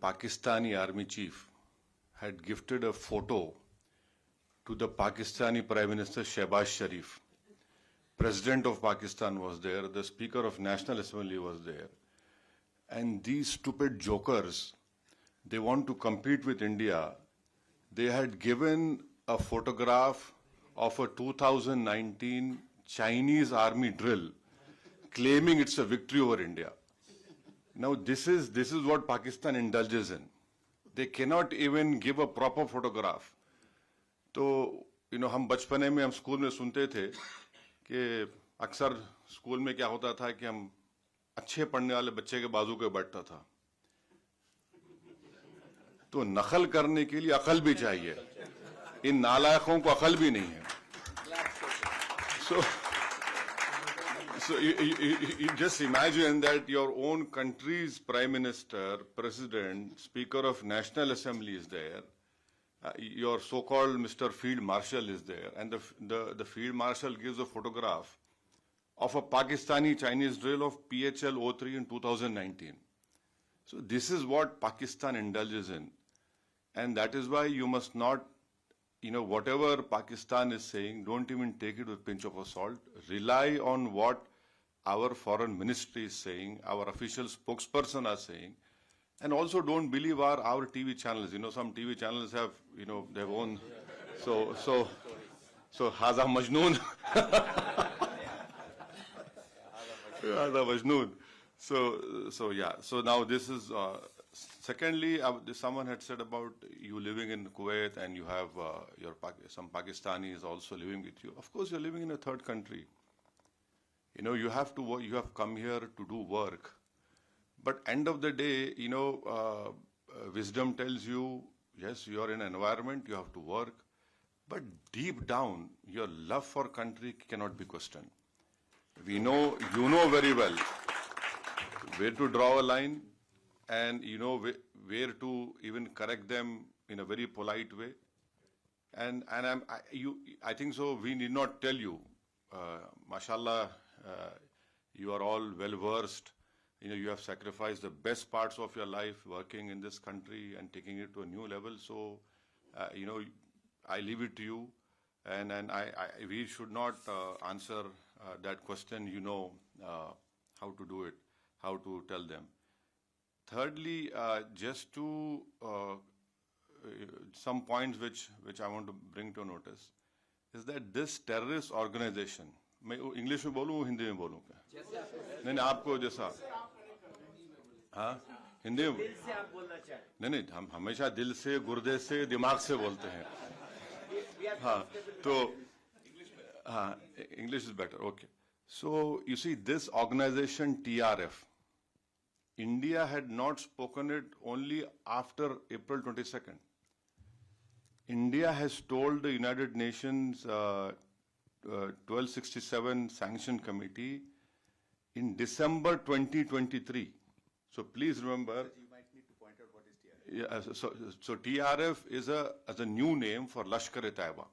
Pakistani army chief had gifted a photo to the Pakistani Prime Minister Shehbaz Sharif. President of Pakistan was there, the Speaker of National Assembly was there. And these stupid jokers, they want to compete with India. They had given a photograph of a 2019 Chinese army drill, claiming it's a victory over India. Now this is what Pakistan indulges in. They cannot even give a proper photograph. तो हम बचपने में हम school में सुनते थे कि अक्सर स्कूल में क्या होता था कि हम अच्छे पढ़ने वाले बच्चे के बाजू के बैठता था, तो नकल करने के लिए अकल भी चाहिए, इन नालायकों को अकल भी नहीं है. So you just imagine that your own country's Prime Minister, President, Speaker of National Assembly is there, your so-called Mr. Field Marshal is there, and the Field Marshal gives a photograph of a Pakistani Chinese drill of PHL-03 in 2019. So this is what Pakistan indulges in, and that is why you must not, whatever Pakistan is saying, don't even take it with a pinch of salt. Rely on what our foreign ministry is saying, our official spokesperson are saying, and also don't believe our TV channels. Some TV channels have, their own. So Haza Majnoon. Haza Majnoon. So yeah. So now this is. Secondly, someone had said about you living in Kuwait and you have some Pakistanis also living with you. Of course, you're living in a third country. You have to work, you have come here to do work. But end of the day, wisdom tells you, yes, you are in an environment, you have to work. But deep down, your love for country cannot be questioned. You know very well where to draw a line, and where to even correct them in a very polite way. And I think so. We need not tell you, mashallah, you are all well versed. You have sacrificed the best parts of your life working in this country and taking it to a new level. So, I leave it to you, and we should not answer that question. How to do it, how to tell them. Thirdly, just to some points which I want to bring to notice is that this terrorist organization, मैं English में बोलूँ हिंदी में बोलूँ क्या? नहीं आपको जैसा हाँ हिंदी में नहीं हम हमेशा दिल से गुर्दे से दिमाग से बोलते हैं हाँ तो हाँ English is better. Okay, so you see this organization TRF, India had not spoken it only after April 22nd. India has told the United Nations 1267 Sanction Committee in December 2023. So please remember. You might need to point out what is TRF. Yeah, so TRF is a new name for Lashkar-e-Taiba.